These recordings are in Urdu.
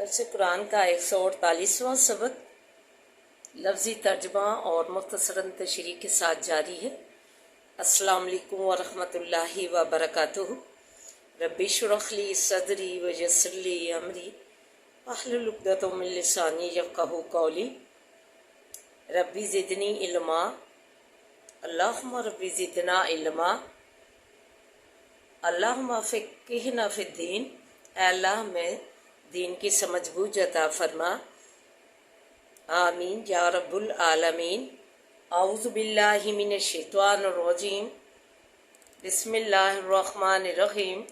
درس قرآن کا 148واں سبق لفظی ترجمہ اور مختصراً تشریح کے ساتھ جاری ہے۔ السلام علیکم ورحمۃ اللہ وبرکاتہ۔ رب اشرح لی صدری ویسر لی امری واحلل عقدۃ من لسانی یفقہوا قولی۔ ربی زدنی علما، اللہم ربی زدنا علما، اللہم فقہنا فی الدین، اے اللہ میں دین کی سمجھ بوجھ عطا فرما، آمین یا رب العالمین۔ اعوذ باللہ من الشیطان الرجیم، بسم اللہ الرحمن الرحیم۔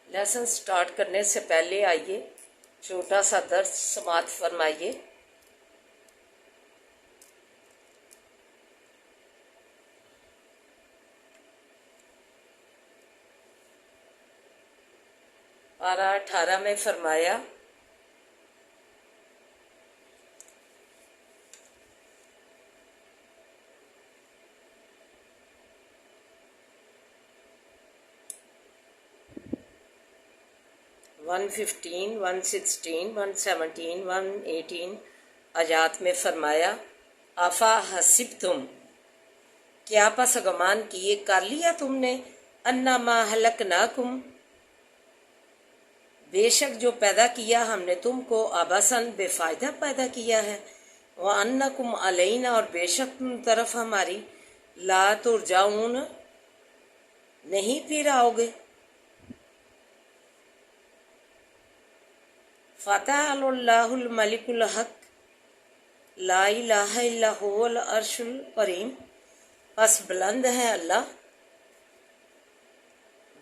لیسن سٹارٹ کرنے سے پہلے آئیے چھوٹا سا درس سماعت فرمائیے۔ پارہ 18 میں فرمایا ون 15 116 117 118 آیات میں فرمایا آفا حسبتم، کیا پس گمان کیے کر لیا تم نے، انما ہلکناکم، بے شک جو پیدا کیا ہم نے تم کو، آبسن بے فائدہ پیدا کیا ہے، وانکم علینا، اور بے شک تم طرف ہماری، لا ترجعون، نہیں پھر آؤ گے۔ فتعالی اللہ الملک الحق، لا الہ الا هو العرش الکریم، پس بلند ہے اللہ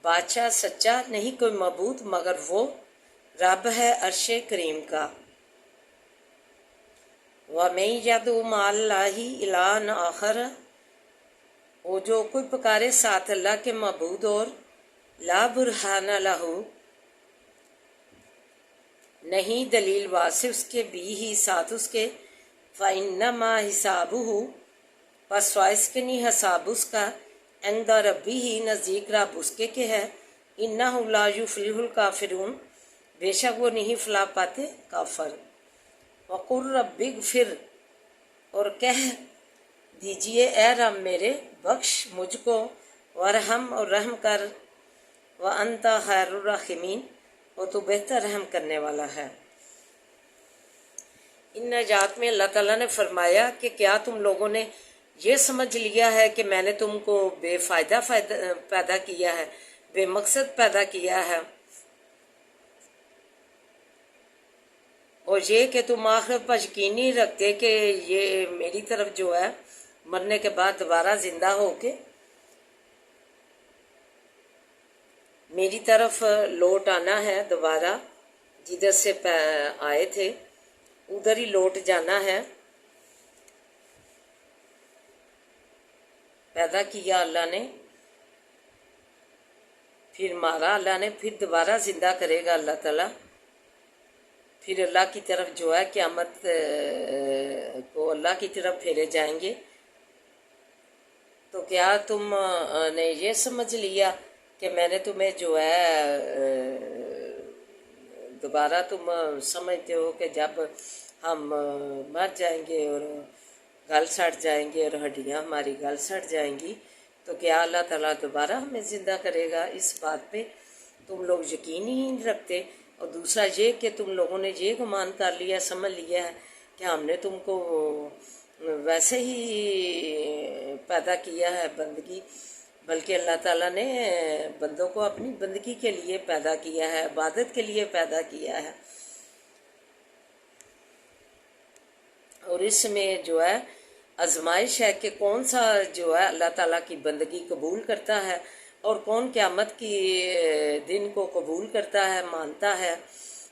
بادشاہ سچا، نہیں کوئی معبود مگر وہ، رب ہے عرش کریم کا۔ وَمَن يَدْعُ مَعَ اللَّهِ إِلَٰهًا آخَرَ، وہ جو کوئی پکارے ساتھ اللہ کے معبود اور، لا برہان لہ، نہیں دلیل واسع اس کے، بھی ہی ساتھ اس کے، فَإِنَّمَا حِسَابُهُ، پس سوائس کے نہیں حساب اس کا، عند ربہ، نزدیک رب اس کے ہے، إِنَّهُ لَا يُفْلِحُ الْكَافِرُونَ، بے شک وہ نہیں فلاح پاتے کافر۔ وَقُلْ رَبِّ اغْفِرْ، اور کہہ دیجئے اے رب میرے بخش مجھ کو، وارحم، اور رحم کر، وَأَنْتَ خَيْرُ الرَّاحِمِينَ، وہ تو بہتر رحم کرنے والا ہے۔ ان آیات میں اللہ تعالیٰ نے فرمایا کہ کیا تم لوگوں نے یہ سمجھ لیا ہے کہ میں نے تم کو بے فائدہ پیدا کیا ہے، بے مقصد پیدا کیا ہے، اور یہ کہ تم آخرت پر یقین نہیں رکھتے کہ یہ میری طرف جو ہے مرنے کے بعد دوبارہ زندہ ہو کے میری طرف لوٹ آنا ہے، دوبارہ جدھر سے آئے تھے ادھر ہی لوٹ جانا ہے۔ پیدا کیا اللہ نے، پھر مارا اللہ نے، پھر دوبارہ زندہ کرے گا اللہ تعالیٰ، پھر اللہ کی طرف جو ہے قیامت کو اللہ کی طرف پھیرے جائیں گے۔ تو کیا تم نے یہ سمجھ لیا کہ میں نے تمہیں جو ہے دوبارہ تم سمجھتے ہو کہ جب ہم مر جائیں گے اور گل سڑ جائیں گے اور ہڈیاں ہماری گل سڑ جائیں گی، تو کیا اللہ تعالیٰ دوبارہ ہمیں زندہ کرے گا؟ اس بات پہ تم لوگ یقین ہی نہیں رکھتے۔ اور دوسرا یہ کہ تم لوگوں نے یہ گمان کر لیا، سمجھ لیا ہے کہ ہم نے تم کو ویسے ہی پیدا کیا ہے بندگی، بلکہ اللہ تعالیٰ نے بندوں کو اپنی بندگی کے لیے پیدا کیا ہے، عبادت کے لیے پیدا کیا ہے، اور اس میں جو ہے آزمائش ہے کہ کون سا جو ہے اللہ تعالیٰ کی بندگی قبول کرتا ہے اور کون قیامت کی دن کو قبول کرتا ہے، مانتا ہے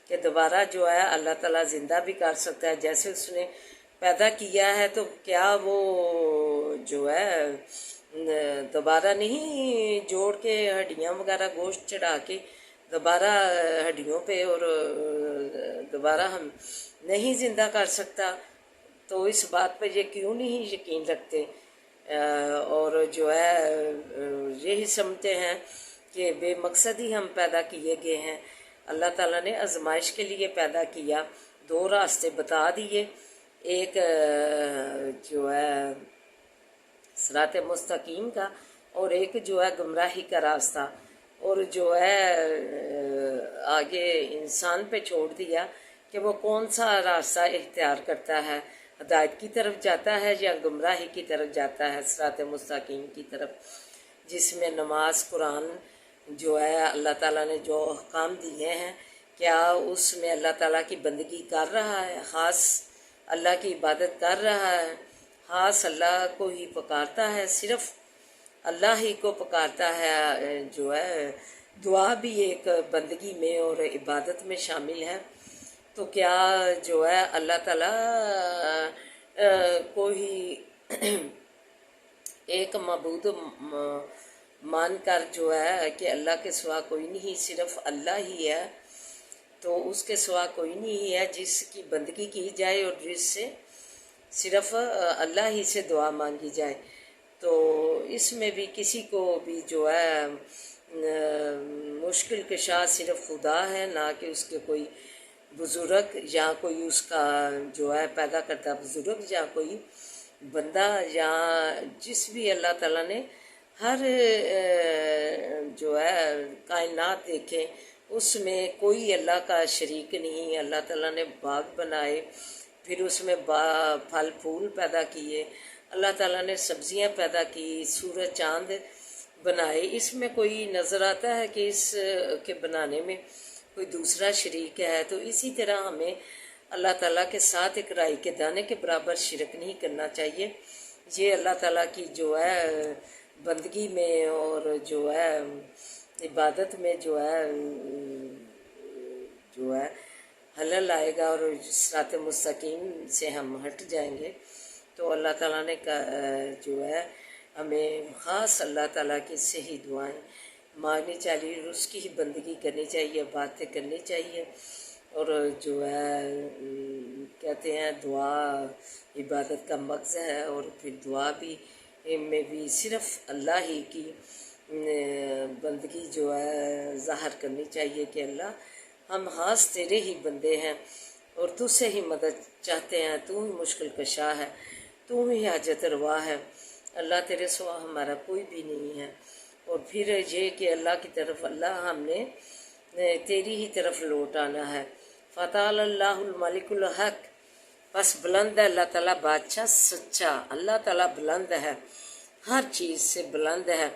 کہ دوبارہ جو ہے اللہ تعالیٰ زندہ بھی کر سکتا ہے جیسے اس نے پیدا کیا ہے۔ تو کیا وہ جو ہے دوبارہ نہیں جوڑ کے ہڈیاں وغیرہ گوشت چڑھا کے دوبارہ ہڈیوں پہ اور دوبارہ ہم نہیں زندہ کر سکتا، تو اس بات پہ یہ کیوں نہیں یقین رکھتے اور جو ہے یہی سمجھتے ہیں کہ بے مقصد ہی ہم پیدا کیے گئے ہیں۔ اللہ تعالیٰ نے آزمائش کے لیے پیدا کیا، دو راستے بتا دیے، ایک جو ہے صراط مستقیم کا اور ایک جو ہے گمراہی کا راستہ، اور جو ہے آگے انسان پہ چھوڑ دیا کہ وہ کون سا راستہ اختیار کرتا ہے، ہدایت کی طرف جاتا ہے یا گمراہی کی طرف جاتا ہے، صراط مستقیم کی طرف، جس میں نماز، قرآن جو ہے اللہ تعالیٰ نے جو احکام دیے ہیں، کیا اس میں اللہ تعالیٰ کی بندگی کر رہا ہے، خاص اللہ کی عبادت کر رہا ہے، خاص اللہ کو ہی پکارتا ہے، صرف اللہ ہی کو پکارتا ہے، جو ہے دعا بھی ایک بندگی میں اور عبادت میں شامل ہے، تو کیا جو ہے اللہ تعالیٰ کو ہی ایک معبود مان کر جو ہے کہ اللہ کے سوا کوئی نہیں، صرف اللہ ہی ہے، تو اس کے سوا کوئی نہیں ہے جس کی بندگی کی جائے اور جس سے صرف اللہ ہی سے دعا مانگی جائے، تو اس میں بھی کسی کو بھی جو ہے مشکل کشا صرف خدا ہے، نہ کہ اس کے کوئی بزرگ یا کوئی اس کا جو ہے پیدا کرتا بزرگ یا کوئی بندہ، یا جس بھی اللہ تعالیٰ نے ہر جو ہے کائنات دیکھیں اس میں کوئی اللہ کا شریک نہیں۔ اللہ تعالیٰ نے باغ بنائے، پھر اس میں پھل پھول پیدا کیے، اللہ تعالیٰ نے سبزیاں پیدا کی، سورج چاند بنائے، اس میں کوئی نظر آتا ہے کہ اس کے بنانے میں کوئی دوسرا شریک ہے؟ تو اسی طرح ہمیں اللہ تعالیٰ کے ساتھ ایک رائی کے دانے کے برابر شرک نہیں کرنا چاہیے۔ یہ اللہ تعالیٰ کی جو ہے بندگی میں اور جو ہے عبادت میں جو ہے حلل آئے گا اور صراط مستقیم سے ہم ہٹ جائیں گے۔ تو اللہ تعالیٰ نے جو ہے ہمیں خاص اللہ تعالیٰ کی صحیح دعائیں مانگنی چاہیے، اس کی ہی بندگی کرنی چاہیے، باتیں کرنی چاہیے، اور جو ہے کہتے ہیں دعا عبادت کا مغز ہے، اور پھر دعا بھی میں بھی صرف اللہ ہی کی بندگی جو ہے ظاہر کرنی چاہیے کہ اللہ ہم خاص تیرے ہی بندے ہیں اور تجھ سے ہی مدد چاہتے ہیں، تو ہی مشکل کشا ہے، تو ہی حاجت روا ہے، اللہ تیرے سوا ہمارا کوئی بھی نہیں ہے۔ اور پھر یہ کہ اللہ کی طرف اللہ ہم نے تیری ہی طرف لوٹ آنا ہے۔ فتعالی اللہ الملک الحق، بس بلند ہے اللہ تعالیٰ بادشاہ سچا، اللہ تعالیٰ بلند ہے، ہر چیز سے بلند ہے،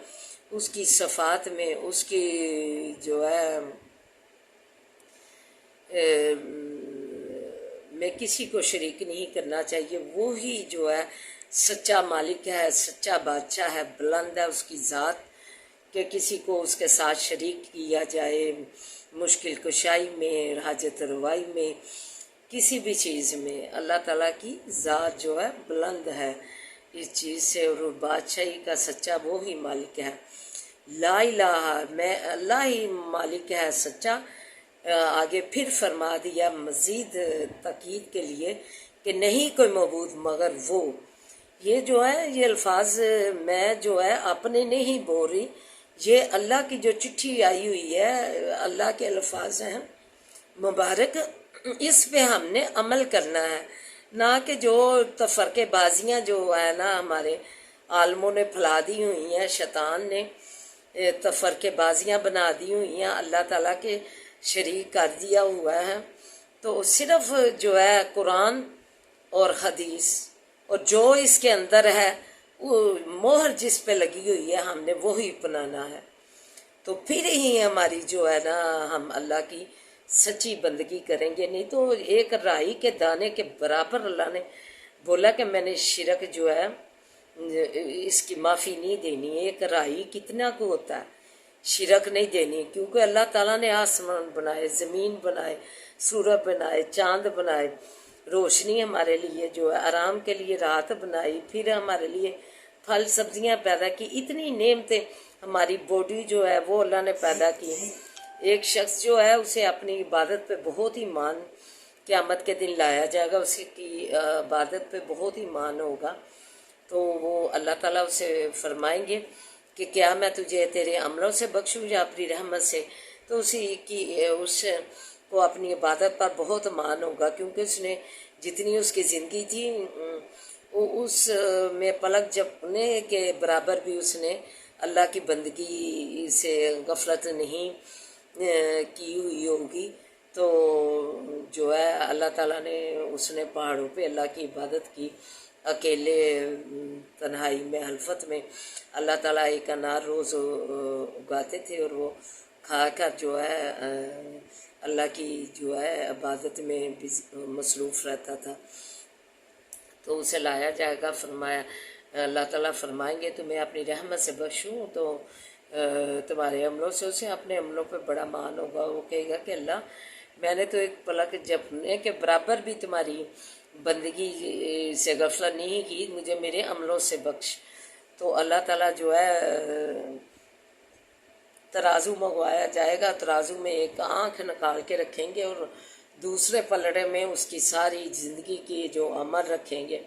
اس کی صفات میں اس کی جو ہے میں کسی کو شریک نہیں کرنا چاہیے، وہی جو ہے سچا مالک ہے، سچا بادشاہ ہے، بلند ہے اس کی ذات کہ کسی کو اس کے ساتھ شریک کیا جائے مشکل کشائی میں، حاجت روائی میں، کسی بھی چیز میں۔ اللہ تعالیٰ کی ذات جو ہے بلند ہے اس چیز سے، اور بادشاہی کا سچا وہی مالک ہے۔ لا الہ، میں اللہ ہی مالک ہے سچا۔ آگے پھر فرما دیا مزید تاکید کے لیے کہ نہیں کوئی معبود مگر وہ۔ یہ جو ہے یہ الفاظ میں جو ہے اپنے نہیں بول رہی، یہ اللہ کی جو چٹھی آئی ہوئی ہے، اللہ کے الفاظ ہیں مبارک، اس پہ ہم نے عمل کرنا ہے، نہ کہ جو تفرقے بازیاں جو ہے نا ہمارے عالموں نے پھیلا دی ہوئی ہیں، شیطان نے تفرقے بازیاں بنا دی ہوئی ہیں، اللہ تعالیٰ کے شریک کر دیا ہوا ہے۔ تو صرف جو ہے قرآن اور حدیث اور جو اس کے اندر ہے، وہ مہر جس پہ لگی ہوئی ہے ہم نے وہی اپنانا ہے، تو پھر ہی ہماری جو ہے نا ہم اللہ کی سچی بندگی کریں گے۔ نہیں تو ایک رائی کے دانے کے برابر اللہ نے بولا کہ میں نے شرک جو ہے اس کی معافی نہیں دینی۔ ایک رائی کتنا کو ہوتا ہے، شرک نہیں دینی، کیونکہ اللہ تعالیٰ نے آسمان بنائے، زمین بنائے، سورج بنائے، چاند بنائے، روشنی ہمارے لیے جو ہے آرام کے لیے رات بنائی، پھر ہمارے لیے پھل سبزیاں پیدا کی، اتنی نعمتیں، ہماری باڈی جو ہے وہ اللہ نے پیدا کی، ایک شخص جو ہے اسے اپنی عبادت پہ بہت ہی مان قیامت کے دن لایا جائے گا، اس کی عبادت پہ بہت ہی مان ہوگا، تو وہ اللہ تعالیٰ اسے فرمائیں گے کہ کیا میں تجھے تیرے عملوں سے بخشوں یا اپنی رحمت سے، تو اس کو اپنی عبادت پر بہت مان ہوگا، کیونکہ اس نے جتنی اس کی زندگی تھی اس میں پلک جھپکنے کے برابر بھی اس نے اللہ کی بندگی سے غفلت نہیں کی ہوئی ہوگی، تو جو ہے اللہ تعالیٰ نے اس نے پہاڑوں پہ اللہ کی عبادت کی، اکیلے تنہائی میں حلفت میں اللہ تعالیٰ ایک انار روز اگاتے تھے اور وہ کھا کر جو ہے اللہ کی جو ہے عبادت میں مصروف رہتا تھا، تو اسے لایا جائے گا۔ فرمایا اللہ تعالیٰ فرمائیں گے تمہیں اپنی رحمت سے بخشوں تو تمہارے عملوں سے اسے اپنے عملوں پہ بڑا مان ہوگا، وہ کہے گا کہ اللہ میں نے تو ایک پلک جھپکنے کے برابر بھی تمہاری بندگی سے غفلت نہیں کی، مجھے میرے عملوں سے بخش۔ تو اللہ تعالیٰ جو ہے ترازو منگوایا جائے گا، ترازو میں ایک آنکھ نکال کے رکھیں گے اور دوسرے پلڑے میں اس کی ساری زندگی کی جو عمل رکھیں گے،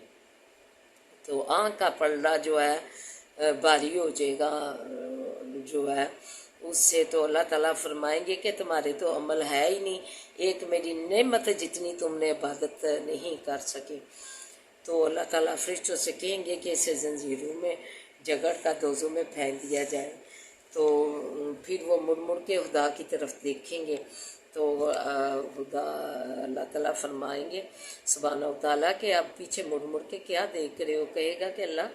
تو آنکھ کا پلڑا جو ہے بھاری ہو جائے گا جو ہے اس سے، تو اللہ تعالیٰ فرمائیں گے کہ تمہارے تو عمل ہے ہی نہیں، ایک میری نعمت جتنی تم نے عبادت نہیں کر سکے، تو اللہ تعالیٰ فرشتوں سے کہیں گے کہ اسے زنجیروں میں جگڑ کا دوزوں میں پھینک دیا جائے، تو پھر وہ مڑ مڑ کے خدا کی طرف دیکھیں گے، تو خدا اللہ تعالیٰ فرمائیں گے سبحانہ و تعالیٰ کہ اب پیچھے مڑ مڑ کے کیا دیکھ رہے ہو، کہے گا کہ اللہ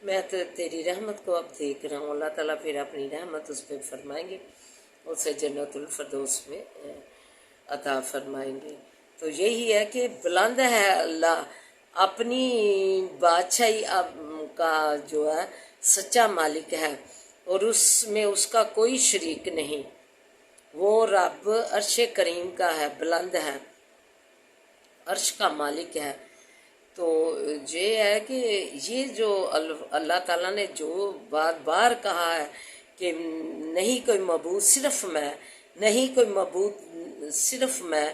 میں تو تیری رحمت کو اب دیکھ رہا ہوں، اللہ تعالیٰ پھر اپنی رحمت اس پہ فرمائیں گے، اسے جنت الفردوس میں عطا فرمائیں گے۔ تو یہی ہے کہ بلند ہے اللہ، اپنی بادشاہی کا جو ہے سچا مالک ہے اور اس میں اس کا کوئی شریک نہیں، وہ رب عرش کریم کا ہے، بلند ہے، عرش کا مالک ہے۔ تو یہ ہے کہ یہ جو اللہ تعالیٰ نے جو بار بار کہا ہے کہ نہیں کوئی معبود صرف میں، نہیں کوئی معبود صرف میں،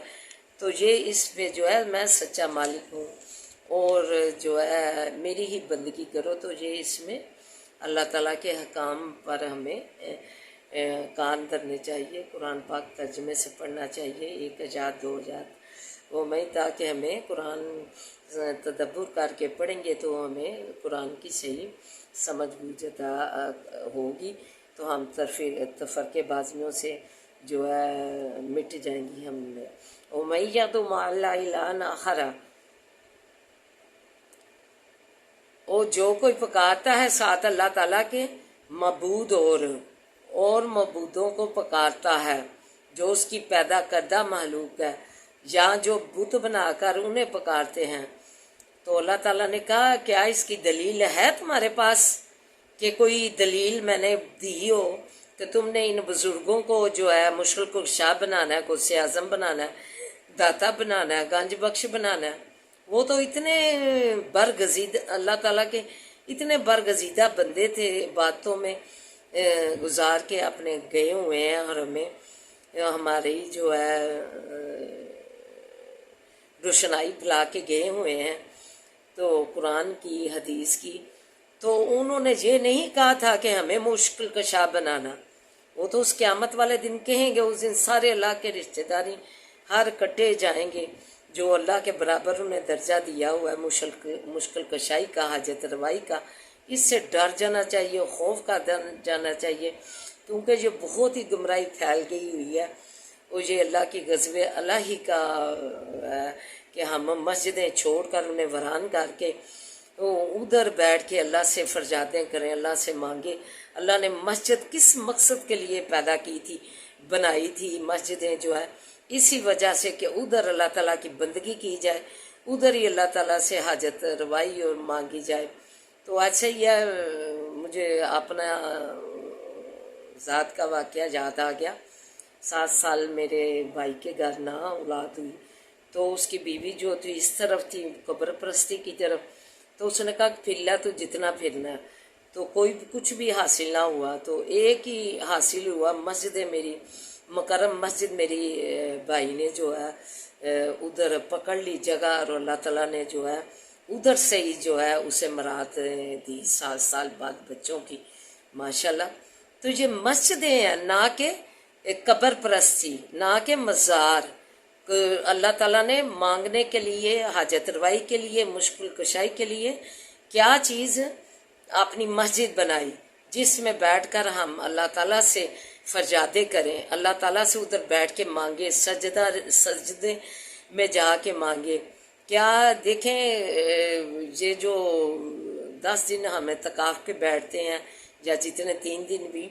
تو یہ اس پہ جو ہے میں سچا مالک ہوں اور جو ہے میری ہی بندگی کرو، تو یہ اس میں اللہ تعالیٰ کے حکام پر ہمیں کان دھرنے چاہیے، قرآن پاک ترجمے سے پڑھنا چاہیے، 1 2 وہ میں تاکہ ہمیں قرآن تدبر کر کے پڑھیں گے تو ہمیں قرآن کی صحیح سمجھ بوجھ عطا ہوگی، تو ہم تفرقے بازیوں سے جو ہے مٹ جائیں گی۔ ہم امیہ تو مَعَ الٰہِ آخر، اور جو کوئی پکارتا ہے ساتھ اللہ تعالیٰ کے معبود اور معبودوں کو پکارتا ہے جو اس کی پیدا کردہ مخلوق ہے یا جو بت بنا کر انہیں پکارتے ہیں، تو اللہ تعالیٰ نے کہا کیا اس کی دلیل ہے تمہارے پاس، کہ کوئی دلیل میں نے دی ہو کہ تم نے ان بزرگوں کو جو ہے مشکل کشا بنانا ہے، غوث اعظم بنانا ہے، داتا بنانا ہے، گنج بخش بنانا ہے، وہ تو اتنے برگزید اللہ تعالیٰ کے اتنے برگزیدہ بندے تھے، باتوں میں گزار کے اپنے گئے ہوئے ہیں اور ہمیں ہماری جو ہے روشنائی پھیلا کے گئے ہوئے ہیں، تو قرآن کی حدیث کی، تو انہوں نے یہ نہیں کہا تھا کہ ہمیں مشکل کشا بنانا، وہ تو اس قیامت والے دن کہیں گے، اس دن سارے اللہ کے رشتہ داری ہر کٹے جائیں گے، جو اللہ کے برابر انہیں درجہ دیا ہوا ہے مشکل کشائی کا، حاجت روائی کا، اس سے ڈر جانا چاہیے، خوف کا ڈر جانا چاہیے، کیونکہ یہ بہت ہی گمراہی پھیل گئی ہوئی ہے، اور یہ اللہ کی غضب الہی کا ہے کہ ہم مسجدیں چھوڑ کر انہیں ویران کر کے ادھر بیٹھ کے اللہ سے فرجاتیں کریں، اللہ سے مانگے۔ اللہ نے مسجد کس مقصد کے لیے پیدا کی تھی، بنائی تھی مسجدیں جو ہے اسی وجہ سے کہ ادھر اللہ تعالیٰ کی بندگی کی جائے، ادھر ہی اللہ تعالیٰ سے حاجت روائی اور مانگی جائے۔ تو ایسے ہی ہے، مجھے اپنا ذات کا واقعہ یاد آ گیا، 7 سال میرے بھائی کے گھر نہ اولاد ہوئی، تو اس کی بیوی جو تھی اس طرف تھی قبر پرستی کی طرف، تو اس نے کہا پھر لیا تو جتنا پھرنا ہے، تو کوئی کچھ بھی حاصل نہ ہوا، تو ایک ہی حاصل ہوا، مسجد میری مکرم مسجد میری بھائی نے جو ہے ادھر پکڑ لی جگہ، اور اللہ تعالیٰ نے جو ہے ادھر سے ہی جو ہے اسے مراد دی 7 سال بعد بچوں کی، ماشاءاللہ۔ تو یہ مسجدیں ہیں، نہ کہ قبر پرستی، نہ کہ مزار۔ اللہ تعالیٰ نے مانگنے کے لیے، حاجت روائی کے لیے، مشکل کشائی کے لیے کیا چیز اپنی مسجد بنائی، جس میں بیٹھ کر ہم اللہ تعالیٰ سے فریادیں کریں، اللہ تعالیٰ سے ادھر بیٹھ کے مانگے، سجدے میں جا کے مانگے۔ کیا دیکھیں، یہ جو 10 دن ہم اعتکاف پہ بیٹھتے ہیں، یا جتنے 3 دن بھی،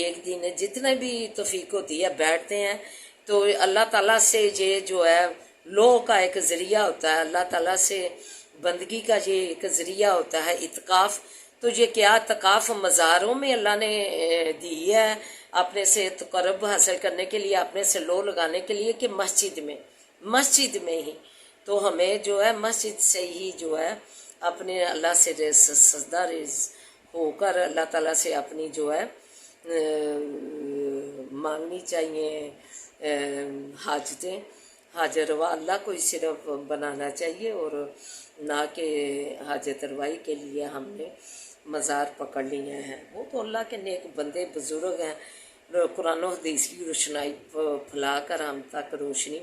1 دن، جتنے بھی توفیق ہوتی ہے بیٹھتے ہیں، تو اللہ تعالیٰ سے یہ جو ہے لو کا ایک ذریعہ ہوتا ہے، اللہ تعالیٰ سے بندگی کا یہ ایک ذریعہ ہوتا ہے اعتکاف۔ تو یہ کیا اعتکاف مزاروں میں اللہ نے دی ہے اپنے سے تقرب حاصل کرنے کے لیے، اپنے سے لو لگانے کے لیے، کہ مسجد میں ہی۔ تو ہمیں جو ہے مسجد سے ہی جو ہے اپنے اللہ سے سجدہ ریز ہو کر اللہ تعالیٰ سے اپنی جو ہے مانگنی چاہیے حاجتیں، حاجت روا اللہ کو ہی صرف بنانا چاہیے، اور نہ کہ حاجت روائی کے لیے ہم نے مزار پکڑ لیے ہیں۔ وہ تو اللہ کے نیک بندے بزرگ ہیں، قرآن و حدیث کی روشنائی پھیلا کر ہم تک روشنی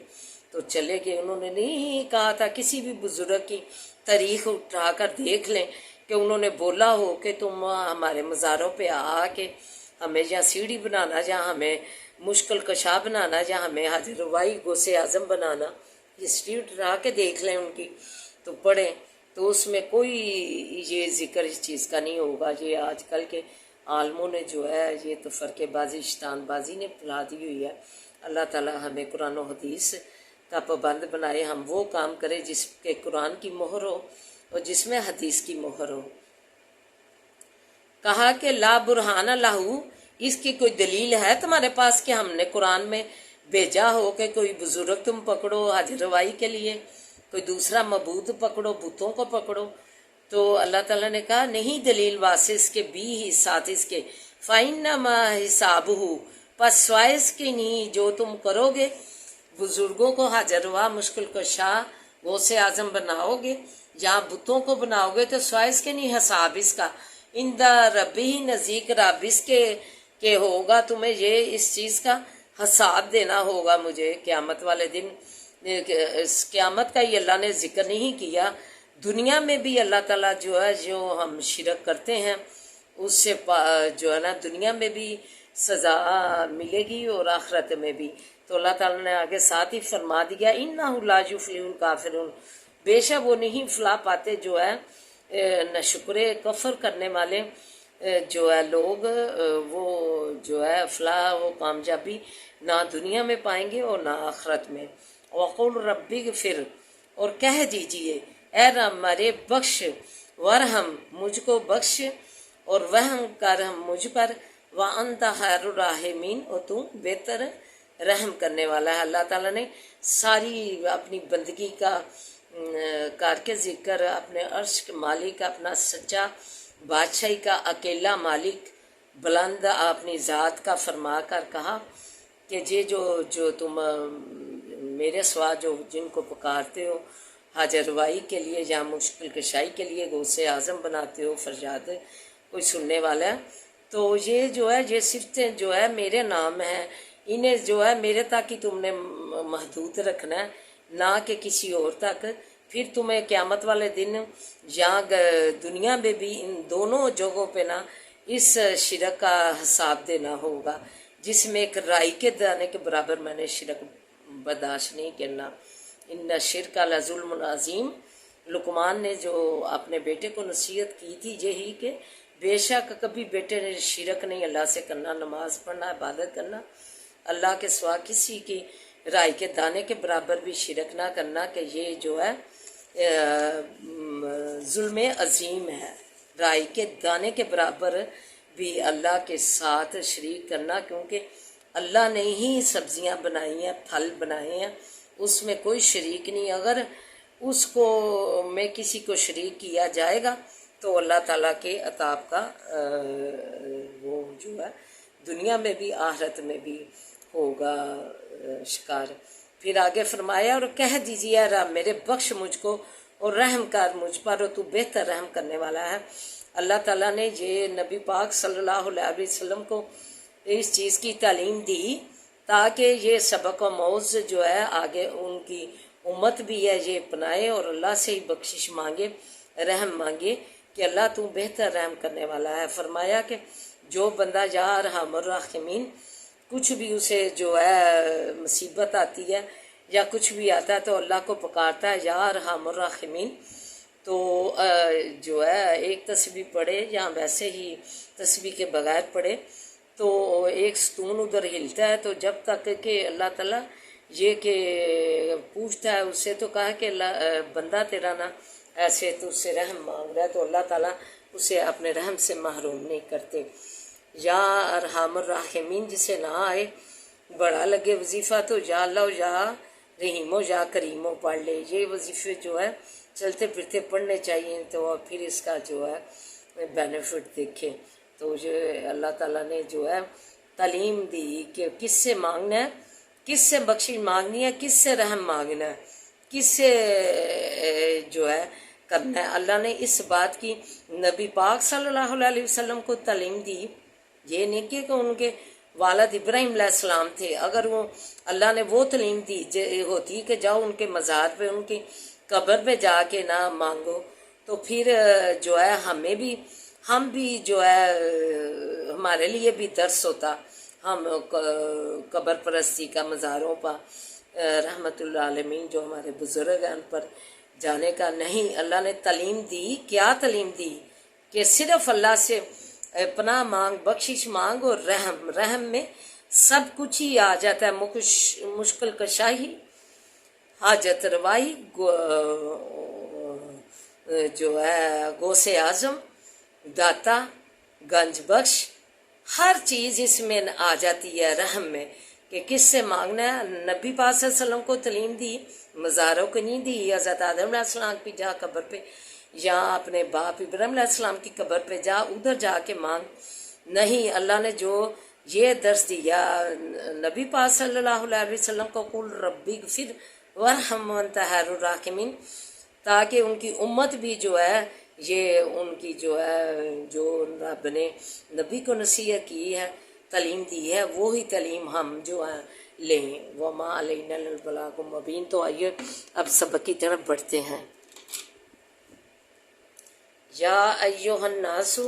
تو چلے گئے۔ انہوں نے نہیں کہا تھا، کسی بھی بزرگ کی تاریخ اٹھا کر دیکھ لیں کہ انہوں نے بولا ہو کہ تم ہمارے مزاروں پہ آ کے ہمیں یا سیڑھی بنانا، یا ہمیں مشکل کشا بنانا، یا ہمیں حاجت روائی غوث اعظم بنانا۔ ہسٹری اٹھا کے دیکھ لیں ان کی تو پڑھیں، تو اس میں کوئی یہ ذکر اس چیز کا نہیں ہوگا۔ یہ آج کل کے عالموں نے جو ہے یہ تو فرقے بازی، شیطان بازی نے پھیلا دی ہوئی ہے۔ اللہ تعالیٰ ہمیں قرآن و حدیث کا پابند بنائے، ہم وہ کام کریں جس کے قرآن کی مہر ہو اور جس میں حدیث کی مہر ہو۔ کہا کہ لا برہان لہو، اس کی کوئی دلیل ہے تمہارے پاس کہ ہم نے قرآن میں بھیجا ہو کہ کوئی بزرگ تم پکڑو حاجت روائی کے لیے، کوئی دوسرا معبود پکڑو، بتوں کو پکڑو؟ تو اللہ تعالیٰ نے کہا نہیں دلیل واسطے اس کے بھی ہی ساتھ اس کے فَإِنَّمَا حِسَابُهُ، پس سوائے اس کے نہیں جو تم کرو گے، بزرگوں کو حاجت روا مشکل کشا غوث اعظم بناؤ گے، یا بتوں کو بناؤ گے، تو سوائے اس کے نہیں حساب اس کا اندہ ربی نزدیک رب اس کے کہ ہوگا تمہیں یہ اس چیز کا حساب دینا ہوگا مجھے قیامت والے دن۔ اس قیامت کا ہی اللہ نے ذکر نہیں کیا، دنیا میں بھی اللہ تعالیٰ جو ہے جو ہم شرک کرتے ہیں اس سے جو ہے نا دنیا میں بھی سزا ملے گی اور آخرت میں بھی۔ تو اللہ تعالیٰ نے آگے ساتھ ہی فرما دیا اِنَّهُ لَا يُفْلِحُ الْكَافِرُونَ، بے شک وہ نہیں فلاح پاتے جو ہے ناشکر کفر کرنے والے جو ہے لوگ، وہ جو ہے فلاح و کامیابی نہ دنیا میں پائیں گے اور نہ آخرت میں۔ وَقُلْ رَبِّ اغْفِرْ، اور کہہ دیجئے اے رب ہمارے بخش، ورحم مجھ کو بخش، اور رحم کر مجھ پر، وَأَنْتَ خَيْرُ الرَّاحِمِينَ، اور تو بہتر رحم کرنے والا ہے۔ اللہ تعالیٰ نے ساری اپنی بندگی کا کر کے ذکر اپنے عرش کے مالک، اپنا سچا بادشاہی کا اکیلا مالک بلند اپنی ذات کا فرما کر کہا کہ یہ جو تم میرے سوا جو جن کو پکارتے ہو حاجت روائی کے لیے یا مشکل کشائی کے لیے غوث اعظم بناتے ہو، فریاد کوئی سننے والا ہے، تو یہ جو ہے یہ صفتیں جو ہے میرے نام ہیں، انہیں جو ہے میرے تک ہی تم نے محدود رکھنا ہے، نہ کہ کسی اور تک۔ پھر تمہیں قیامت والے دن یا دنیا میں بھی ان دونوں جگہوں پہ نا اس شرک کا حساب دینا ہوگا، جس میں ایک رائی کے دانے کے برابر میں نے شرک برداشت نہیں کرنا۔ ان شرک لظلم عظیم، لقمان نے جو اپنے بیٹے کو نصیحت کی تھی یہی کہ بے شک کبھی بیٹے نے شرک نہیں اللہ سے کرنا، نماز پڑھنا، عبادت کرنا، اللہ کے سوا کسی کی رائی کے دانے کے برابر بھی شرک نہ کرنا، کہ یہ جو ہے ظلم عظیم ہے، رائی کے دانے کے برابر بھی اللہ کے ساتھ شریک کرنا، کیونکہ اللہ نے ہی سبزیاں بنائی ہیں، پھل بنائے ہیں، اس میں کوئی شریک نہیں۔ اگر اس کو میں کسی کو شریک کیا جائے گا تو اللہ تعالیٰ کے عطاب کا وہ جو ہے دنیا میں بھی آخرت میں بھی ہوگا شکار۔ پھر آگے فرمایا اور کہہ دیجیے اے رب میرے بخش مجھ کو اور رحم کر مجھ پر، اور تو بہتر رحم کرنے والا ہے۔ اللہ تعالیٰ نے یہ نبی پاک صلی اللہ علیہ وسلم کو اس چیز کی تعلیم دی تاکہ یہ سبق و موز جو ہے آگے ان کی امت بھی ہے یہ اپنائے اور اللہ سے ہی بخشش مانگے، رحم مانگے کہ اللہ تو بہتر رحم کرنے والا ہے۔ فرمایا کہ جو بندہ یا ارحم الراحمین کچھ بھی اسے جو ہے مصیبت آتی ہے یا کچھ بھی آتا ہے تو اللہ کو پکارتا ہے یا ارحم الراحمین، تو جو ہے ایک تسبیح پڑھے یا ویسے ہی تسبیح کے بغیر پڑھے تو ایک ستون ادھر ہلتا ہے، تو جب تک کہ اللہ تعالیٰ یہ کہ پوچھتا ہے اس سے، تو کہا کہ بندہ تیرا نا ایسے تو اس سے رحم مانگ رہا ہے، تو اللہ تعالیٰ اسے اپنے رحم سے محروم نہیں کرتے۔ یا ارحم الراحمین جسے نہ آئے بڑا لگے وظیفہ تو یا اللہ یا رحیم و یا کریم و پڑھ لے۔ یہ وظیفے جو ہے چلتے پھرتے پڑھنے چاہیے، تو پھر اس کا جو ہے بینیفٹ دیکھیں۔ تو یہ اللہ تعالیٰ نے جو ہے تعلیم دی کہ کس سے مانگنا ہے، کس سے بخشش مانگنی ہے، کس سے رحم مانگنا ہے، کس سے جو ہے کرنا ہے۔ اللہ نے اس بات کی نبی پاک صلی اللہ علیہ وسلم کو تعلیم دی، یہ نہیں کہ ان کے والد ابراہیم علیہ السلام تھے، اگر وہ اللہ نے وہ تعلیم دی ہوتی کہ جاؤ ان کے مزار پہ ان کی قبر پہ جا کے نہ مانگو، تو پھر جو ہے ہم بھی جو ہے ہمارے لیے بھی درس ہوتا، ہم قبر پرستی کا مزاروں پر رحمت اللہ عالمین جو ہمارے بزرگ ہیں ان پر جانے کا نہیں۔ اللہ نے تعلیم دی، کیا تعلیم دی کہ صرف اللہ سے پناہ مانگ، بخشش مانگ، اور رحم میں سب کچھ ہی آ جاتا ہے، مشکل کشائی، حاجت روائی، جو ہے غوث اعظم، داتا، گنج بخش، ہر چیز اس میں آ جاتی ہے رحم میں کہ کس سے مانگنا ہے۔ نبی پاک صلی اللہ علیہ وسلم کو تعلیم دی، مزاروں کو نہیں دی، حضرت آدم علیہ السلام کی جا قبر پہ یا اپنے باپ ابراہیم علیہ السلام کی قبر پہ جا ادھر جا کے مانگ، نہیں۔ اللہ نے جو یہ درس دیا نبی پاک صلی اللہ علیہ وسلم کو، قل ربی اغفر وارحم وانت خیر الراحمین، تاکہ ان کی امت بھی جو ہے یہ ان کی جو ہے جو رب نے نبی کو نصیحت کی ہے، تعلیم دی ہے، وہی تعلیم ہم جو ہے لیں۔ وما علینا الا البلاغ المبین۔ تو آئیے اب سبق کی طرف بڑھتے ہیں۔ یا ایھا الناس،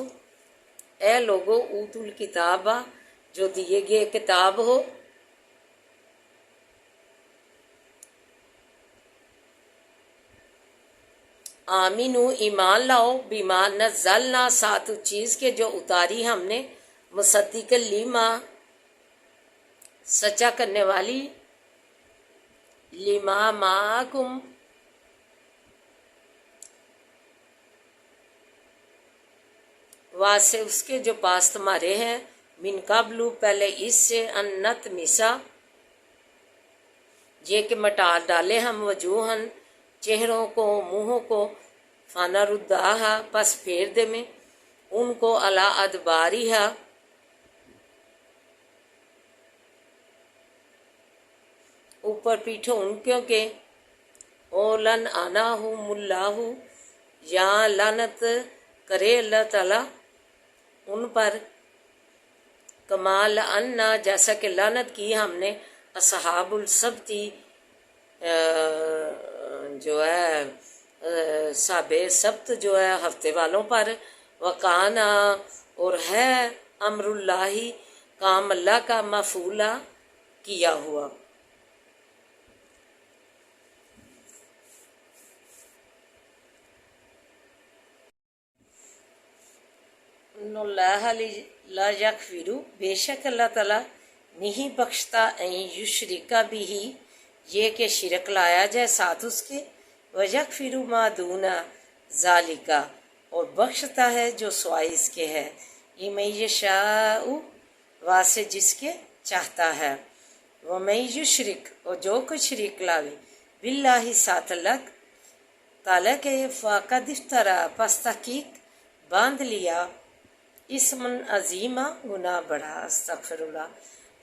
اے لوگو، اوتوا الکتاب، جو دیے گئے کتاب ہو، آمینو، ایمان لاؤ، بما نزلنا، ساتھ اس چیز کے جو اتاری ہم نے، مصدق لیما، سچا کرنے والی، لما معکم، واسے اس کے جو پاس تمہارے ہیں، من قبل، پہلے اس سے، ان نطمسا، یہ کہ مٹا ڈالے ہم، وجوہن، چہروں کو، منہوں کو، فنردہا، پس پھیر دے میں ان کو، علی ادبارہا، اوپر پیٹھوں ان کے، اولن انہم اللہ، یا لعنت کرے اللہ تعالیٰ ان پر، کمال انا، جیسا کہ لعنت کی ہم نے، اصحاب السبتی، جو ہے صحابہ سبت جو ہے ہفتے والوں پر، وکانا، اور ہے، امر اللہ، کام اللہ کا، مفعولا، کیا ہوا۔ ان اللہ لا یغفر، بے شک اللہ تعالیٰ نہیں بخشتا، این یشرک بھی، یہ کہ شرک لایا جائے ساتھ اس کے، ویغفر ما دون ذالک، اور بخشتا ہے جو سوائے اس کے ہے، لمن یشاء، واسے جس کے چاہتا ہے، ومن یشرک، اور جو کچھ شریک لاوے، باللہ ساتھ اللہ تعالیٰ کے، فقد افترا، پس تحقیق باندھ لیا، اسم عظیمہ، گناہ بڑا، استغفر اللہ،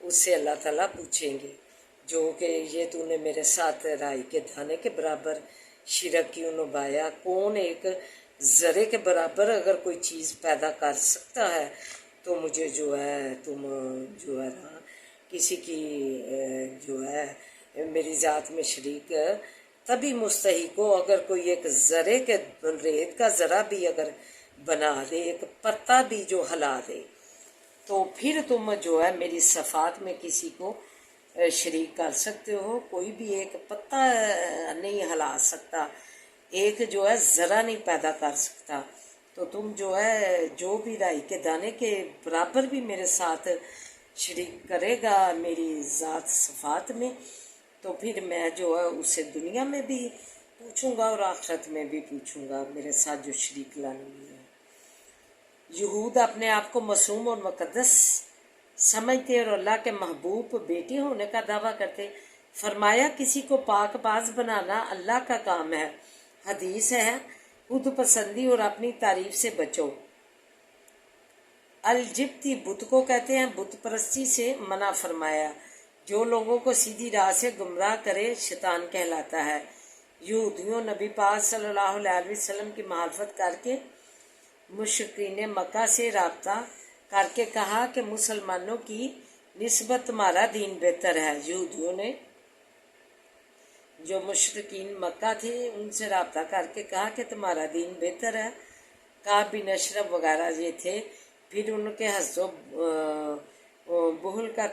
اس سے اللہ تعالیٰ پوچھیں گے جو کہ یہ تو نے میرے ساتھ رائی کے دانے کے برابر شرک کیوں نبھایا. کون ایک ذرے کے برابر اگر کوئی چیز پیدا کر سکتا ہے تو مجھے جو ہے تم جو ہے نا کسی کی جو ہے میری ذات میں شریک تبھی مستحق ہو اگر کوئی ایک ذرے کے ریت کا ذرا بھی اگر بنا دے، ایک پتا بھی جو ہلا دے، تو پھر تم جو ہے میری صفات میں کسی کو شریک کر سکتے ہو. کوئی بھی ایک پتا نہیں ہلا سکتا، ایک جو ہے ذرا نہیں پیدا کر سکتا. تو تم جو ہے جو بھی رائی کے دانے کے برابر بھی میرے ساتھ شریک کرے گا میری ذات صفات میں، تو پھر میں جو ہے اسے دنیا میں بھی پوچھوں گا اور آخرت میں بھی پوچھوں گا میرے ساتھ جو شریک لانے ہے. یہود اپنے آپ کو معصوم اور مقدس سمجھتے اور اللہ کے محبوب بیٹے ہونے کا دعویٰ کرتے. فرمایا کسی کو پاک باز بنانا اللہ کا کام ہے. حدیث ہے خود پسندی اور اپنی تعریف سے بچو. الجبتی بت کو کہتے ہیں، بت پرستی سے منع فرمایا. جو لوگوں کو سیدھی راہ سے گمراہ کرے شیطان کہلاتا ہے. یہودیوں نبی پاک صلی اللہ علیہ وسلم کی مخالفت کر کے مشرکین مکہ سے رابطہ کر کے کہا کہ مسلمانوں کی نسبت تمہارا دین بہتر ہے. یہودیوں نے جو مشرکین مکہ تھے ان سے رابطہ کر کے کہا کہ تمہارا دین بہتر ہے. کعب بن اشرف وغیرہ یہ تھے. پھر ان کے حسد و بخل کا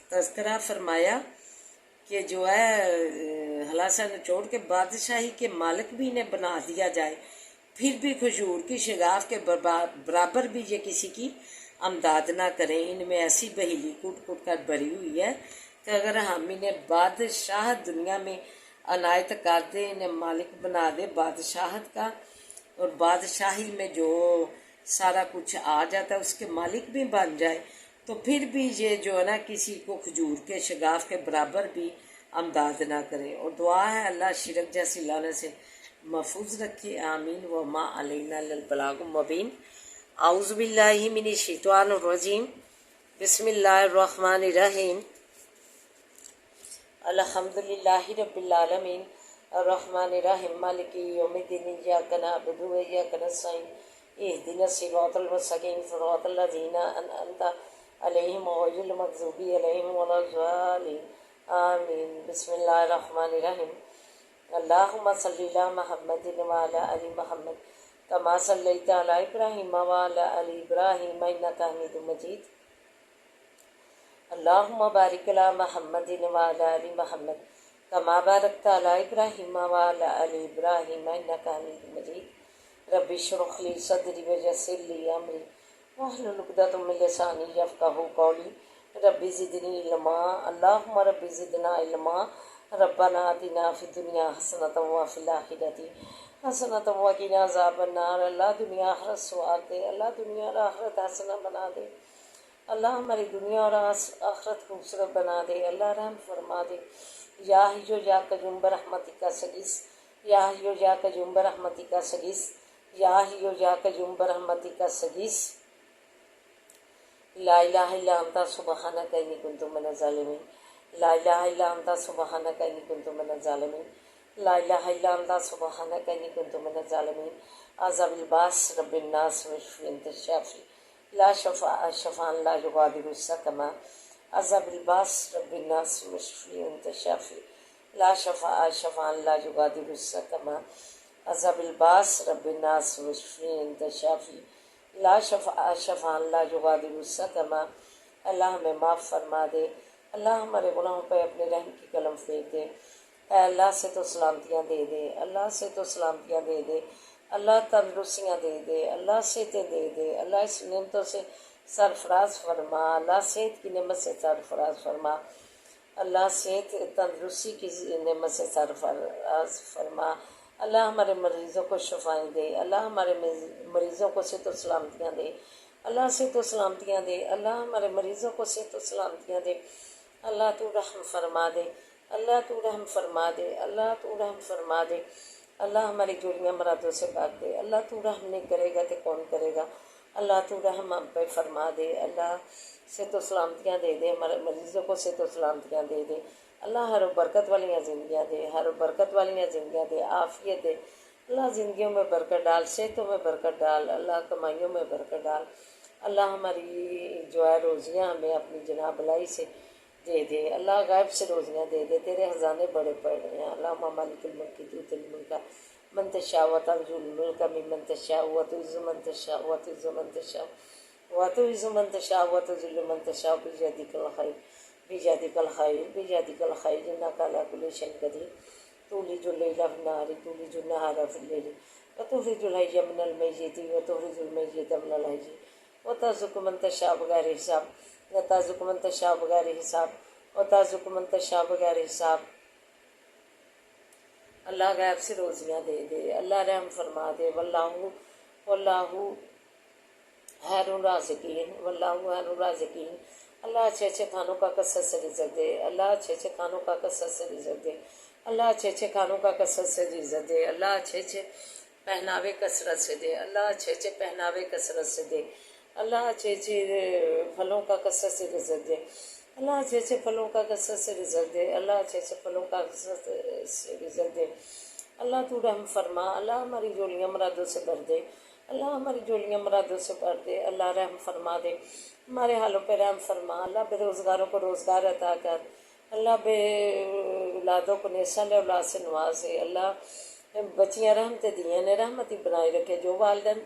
تذکرہ فرمایا کہ جو ہے ہلاسہ نچوڑ کے بادشاہی کے مالک بھی انہیں بنا دیا جائے پھر بھی کھجور کی شگاف کے برابر بھی یہ کسی کی امداد نہ کریں. ان میں ایسی بہیلی کٹ کٹ کر بھری ہوئی ہے کہ اگر ہم انہیں بادشاہت دنیا میں عنایت کر دیں، انہیں مالک بنا دے بادشاہت کا، اور بادشاہی میں جو سارا کچھ آ جاتا ہے اس کے مالک بھی بن جائے، تو پھر بھی یہ جو ہے نا کسی کو کھجور کے شگاف کے برابر بھی امداد نہ کرے. اور دعا ہے اللہ شرک جیسی لعنت سے محفوظ رکھے. آمین. وما علینا الا البلاغ المبین. اعوذ باللہ من الشیطان الرجیم. بسم اللہ الرحمن الرحیم. الحمد للہ رب العالمین الرحمن الرحیم مالک یوم الدین ایاک نعبد و ایاک نستعین اہدنا الصراط المستقیم صراط الذین انعمت علیہم غیر المغضوب علیہم ولا الضالین آمین. بسم اللہ الرحمن الرحیم. اللہم صلی علی محمد وعلی آل محمد کما صلیت علی ابراہیم وعلی آل ابراہیم انک حمید مجید. اللہم بارک علی محمد وعلی آل محمد کما بارکت علی ابراہیم وعلی آل ابراہیم انک حمید مجید. رب اشرح لی صدری ویسر لی امری واحلل عقدۃ من لسانی یفقہوا قولی. رب زدنی علما. اللہم رب زدنا علما. ربنا آتنا فی الدنیا حسنۃ وفی الآخرۃ حسنۃ وقنا عذاب النار. اللہ دنیا آخرت سوار دے، اللہ دنیا اور آخرت حسنہ بنا دے، اللہ ہماری دنیا اور آخرت خوبصورت بنا دے. اللہ رحم فرما دے. یا حیو یا قیوم برحمتک استغیث. یا حیو یا قیوم برحمتک استغیث. یا حیو یا قیوم برحمتک استغیث. لا الہ الا انت سبحانک انی کنت من الظالمین. لا الہ الا انت سبحانک انی کنت من الظالمین. لا الہ الا انت سبحانک انی کنت من الظالمین. عذاب الباس رب الناس واشفی انت الشافی لا شفاء شفاء لا یغادر سقما. عذاب الباس رب الناس واشفی انت الشافی لا شفاء شفاء لا یغادر سقما. عذاب الباس رب الناس واشفی انت الشافی لا شفاء شفاء لا یغادر سقما. اللہ ہمیں معاف فرما دے. اللہ ہمارے گناہوں پہ اپنے رحم کی قلم پھینک دے. اے اللہ سے تو سلامتیاں دے دے، اللہ سے تو سلامتیاں دے دے، اللہ تندرستیاں دے دے، اللہ صحتیں دے دے، اللہ اس نعمتوں سے سرفراز فرما. اللہ صحت کی نعمت سے سرفراز فرما. اللہ صحت تندرستی کی نعمت سے سرفراز فرما. اللہ ہمارے مریضوں کو شفائیں دے. اللہ ہمارے مریضوں کو صحت و سلامتیاں دے. اللہ صحت و سلامتیاں دے. اللہ ہمارے مریضوں کو صحت و سلامتیاں دے. اللہ تو رحم فرما دے. اللہ تو رحم فرما دے. اللہ تو رحم فرما دے. اللہ ہماری جوڑیاں مرادوں سے پاک دے. اللہ تو رحم نہیں کرے گا تو کون کرے گا. اللہ تو رحم ہم پہ فرما دے، اللہ صحت و سلامتیاں دے دے، ہمارے مریضوں کو صحت و سلامتیاں دے دے، اللہ ہر برکت والیاں زندگیاں دے، ہر برکت والیاں زندگیاں دے، عافیت دے، اللہ زندگیوں میں برکت ڈال، صحتوں میں برکت ڈال، اللہ کمائیوں میں برکت ڈال، اللہ ہماری جو ہے روزیاں ہمیں اپنی جناب بلائی سے دے دے، اللہ غیب سے روزیاں دے دے، تیرے خزانے بڑے پڑے ہیں، اللہ مالک الملک تؤتی الملک من تشاء وتنزع الملک ممن تشاء وتعز من تشاء وتذل من تشاء وتعز من تشاء وتذل من تشاء بيدك الخير بيدك الخير بيدك الخير إنك على كل شيء قدير تولج الليل في النهار تولج النهار في الليل وتخرج الحي من الميت وتخرج الميت من الحي وترزق من تشاء بغير حساب وترزق من تشاء بغير حساب وترزق من تشاء بغير حساب۔ اللہ غیب سے روزیاں دے دے، اللہ رحم فرما دے، واللہ خیر الرازقین، واللہ خیر الرازقین، اللہ اچھے اچھے کھانوں کا کثرت سے رزق دے، اللہ اچھے اچھے کھانوں کا کثرت سے رزق دے، اللہ اچھے اچھے کھانوں کا کثرت سے رزق دے، اللہ اچھے اچھے پہناوے کثرت سے دے، اللہ اچھے اچھے پہناوے کثرت سے دے، اللہ اچھے اچھے پھلوں کا کثرت سے رزق دے، اللہ اچھے اچھے پھلوں کا کثرت سے رزق دے، اللہ اچھے اچھے پھلوں کا کثرت سے رزق دے، اللہ تو رحم فرما، اللہ ہماری جولیاں مرادوں سے بھر دے، اللہ ہماری جولیاں مرادوں سے بھر دے، اللہ رحم فرما دے، ہمارے حالوں پہ رحم فرما، اللہ بے روزگاروں کو روزگار عطا کر، اللہ بے اولادوں کو نیسل اولاد سے نوازے، اللہ بچیاں رحمت دیاں نے رحمتی بنائے رکھے، جو والدین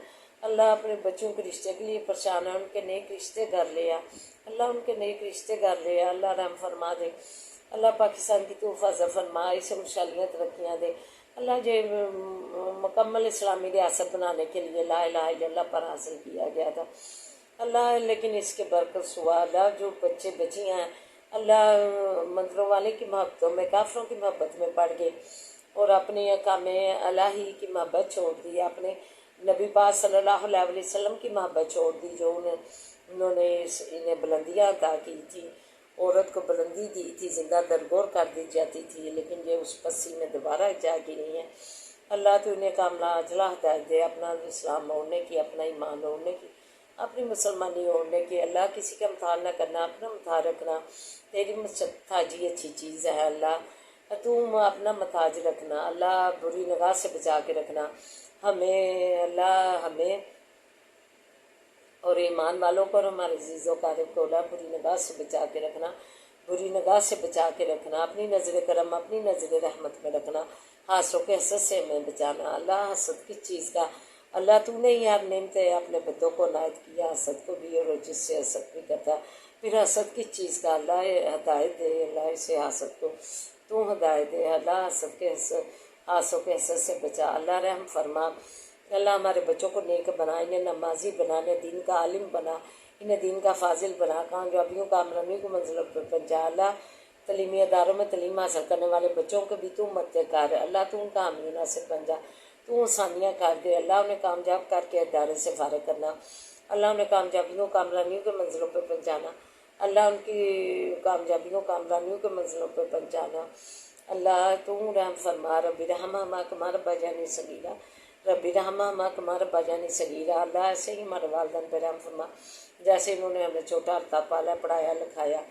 اللہ اپنے بچوں کے رشتے کے لیے پریشان ہیں ان کے نیک رشتے گھر لیا، اللہ ان کے نیک رشتے گھر لیا، اللہ رحم فرما دے، اللہ پاکستان کی تو حفاظت فرما، اسے خوشحالیاں ترقیاں دے، اللہ جو مکمل اسلامی ریاست بنانے کے لیے لا الہ الا اللہ پر حاصل کیا گیا تھا اللہ، لیکن اس کے برعکس ہوا، اللہ جو بچے بچیاں ہیں اللہ مندروں والے کی محبتوں میں، کافروں کی محبت میں پڑ گئے اور اپنے اقام الہی کی محبت چھوڑ دی، اپنے نبی پاک صلی اللہ علیہ وسلم کی محبت چھوڑ دی، جو انہوں نے انہیں بلندیاں عطا کی تھی، عورت کو بلندی دی تھی، زندہ درگور کر دی جاتی تھی، لیکن یہ اس پسی میں دوبارہ جاگی نہیں ہے، اللہ تو انہیں کاملہ اجلا ہدایت دے، اپنا اسلام اوڑھنے کی، اپنا ایمان اوڑھنے کی، اپنی مسلمانی اوڑھنے کی، اللہ کسی کا امتحان نہ کرنا، اپنا امتحان رکھنا، تیری متاجی اچھی چیز ہے اللہ، تم اپنا متاج رکھنا، اللہ بری نگاہ سے بچا کے رکھنا ہمیں، اللہ ہمیں اور ایمان والوں کو اور ہمارے عزیز و قارب کو اللہ بری نگاہ سے بچا کے رکھنا، بری نگاہ سے بچا کے رکھنا، اپنی نظر کرم اپنی نظر رحمت میں رکھنا، حسدوں کے حسد سے ہمیں بچانا، اللہ حسد کس چیز کا، اللہ تو نے ہی آپ نعمتیں اپنے بندوں کو عنایت کیا، حسد کو بھی اور جس سے حسد بھی کرتا، پھر حسد کس چیز کا، اللہ ہدایت دے، اللہ اسے حسد کو تو ہدایت دے، اللہ حسد کے حسدوں کے حسد سے بچا، اللہ رحم فرما، اللہ ہمارے بچوں کو نیک بنا، انہیں نمازی بنا، انہیں دین کا عالم بنا، انہیں دین کا فاضل بنا، کامیابیوں کامرانی کو منزلوں پر پہنچا، اللہ تعلیمی اداروں میں تعلیم حاصل کرنے والے بچوں کو بھی تو مدد کر، اللہ تو ان کا حامی ناصر بن جا، تو آسانیاں کر دے، اللہ انہیں کامیاب کر کے ادارے سے فارغ کرنا، اللہ انہیں کامیابیوں کامرانیوں کے منزلوں پہ پہنچانا، اللہ ان کی کامیابیوں کامرانیوں کے منزلوں پہ پہنچانا، اللہ تو رحم فرما، رب رحمہما کما ربیانی صغیرا، رب رحمہما کما ربیانی صغیرا، اللہ ایسے ہی ہمارے والدین پہ رحم فرما جیسے انہوں نے ہمیں چھوٹا عرصہ پالا پڑھایا لکھایا،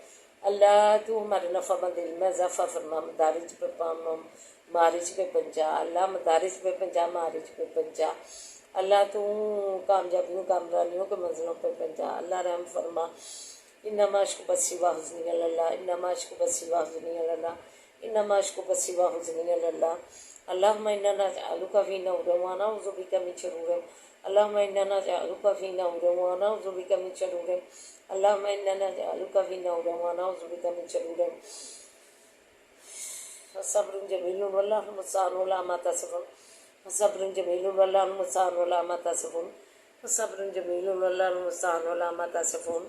اللہ تو ہمارے نفع مند علم میں اضافہ فرما، مدارج پہ معارج پہ پہنچا، اللہ مدارج پہ پہنچا، معارج پہ پہنچا، اللہ تو کامیابیوں کامرانیوں کے منزلوں پہ پہنچا، اللہ رحم فرما، انما اشکو بثی وحزنی اللہ، انما اشکو بثی وحزنی اللہ، انما اشکو بثی وحزنی اللہ، اللہم انا نجعلک فی نحورہم ونعوذ بک من شرورہم، اللہم انا نجعلک فی نحورہم ونعوذ بک من شرورہم، اللہم انا نجعلک فی نحورہم ونعوذ بک من شرورہم، صبر جمیل واللہ المستعان علی ما تصفون، صبر جمیل واللہ المستعان علی ما تصفون، صبر جمیل واللہ المستعان علی ما تصفون۔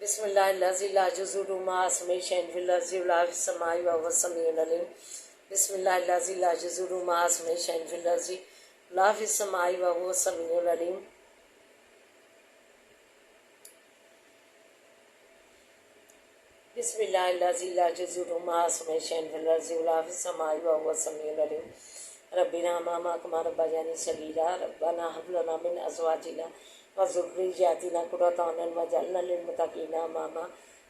بسم اللہ الذی لا یضر مع اسمہ شیء فی الارض ولا فی السماء وهو السمیع العلیم، بسم اللہ الذی لا یضر مع اسمہ شیء فی الارض ولا فی السماء وهو السمیع العلیم، بسم اللہ الذی لا یضر مع اسمہ شیء فی الارض ولا فی السماء وهو السمیع العلیم، ربنا ماما کما ربیانی صغیرا ربنا هب لنا من ازواجنا وذریاتنا قرۃ اعین واجعلنا للمتقین اماما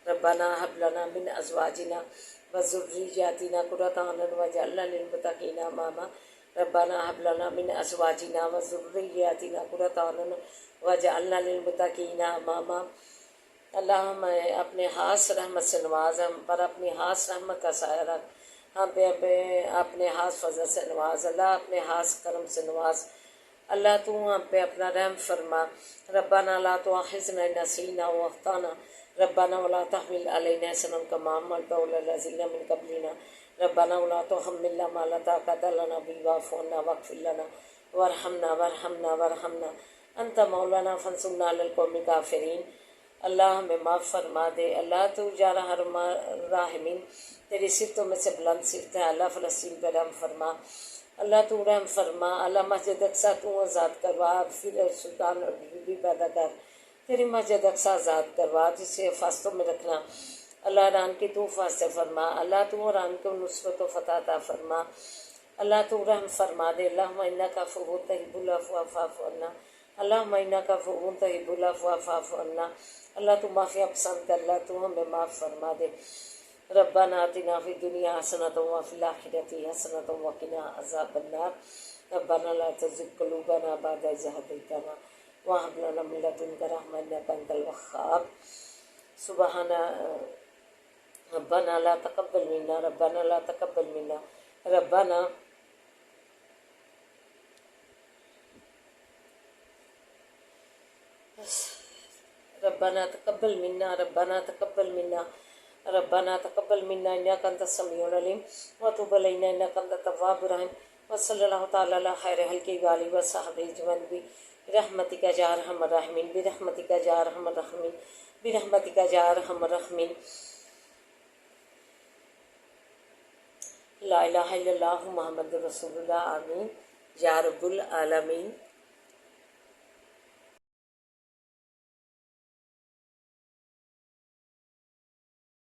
ربنا هب لنا من ازواجنا وذریاتنا قرۃ اعین واجعلنا للمتقین اماما ربنا هب لنا من ازواجنا وذریاتنا قرۃ اعین واجعلنا للمتقین اماما۔ اللہ ہمیں اپنے ہاتھ سے رحمت سے نواز، ہم پر اپنی ہاتھ سے رحمت کا سایہ رکھ، ہم پہ اپنے ہاتھ فضل سے نواز، اللہ اپنے ہاتھ کرم سے نواز، اللہ تو ہم پہ اپنا رحم فرما۔ ربنا لا تؤاخذنا ان نسینا او اخطانا ربنا ولا تحمل علینا اصرا کما حملته على الذین من قبلنا ربنا ولا تحملنا ما لا طاقة لنا به واعف عنا واغفر لنا وارحمنا انت مولانا فانصرنا علی القوم الکافرین۔ اللہ ہمیں معاف فرما دے، اللہ تو جارہ راحمین، تیری صفتوں میں سے بلند صفت ہے، اللہ فلسطین پہ رحم فرما، اللہ تو رحم فرما، اللہ مسجد اقصیٰ تو آزاد کروا، پھر سلطان اور بھی پیدا کر، تیری مسجد اقصیٰ آزاد کروا، جسے حفاظتوں میں رکھنا، اللہ ران کی تو فاصلے فرما، اللہ تو ران کو نصرت و فتح عطا فرما، اللہ تو رحم فرما دے۔ اللہم انک عفو تحب العفو فاعف عنا، اللہم انک عفو تحب العفو فاعف عنا، اللہ تو معافیاں پسند کر، اللہ تو ہمیں معاف فرما دے۔ ربنا آتنا فی الدنیا حسنۃ وفی الآخرۃ حسنۃ وقنا عذاب النار، ربنا لا تزغ قلوبنا بعد إذ هديتنا وهب لنا من لدنک رحمۃ إنک أنت الوهاب۔ سبحان ربنا لا تقبل منا ربنا لا تقبل منا ربنا ربنا تقبل منا ربنا تقبل منا ربنا تقبل منا انك انت السميع العليم وتب علينا انك انت التواب الرحيم وصلى الله تعالى على خير خلقه وآله وصحبه اجمعين برحمتك يا ارحم الراحمين برحمتك يا ارحم الراحمين برحمتك يا ارحم الراحمين۔ لا الہ الا اللہ محمد رسول اللہ، آمین یا رب العالمین۔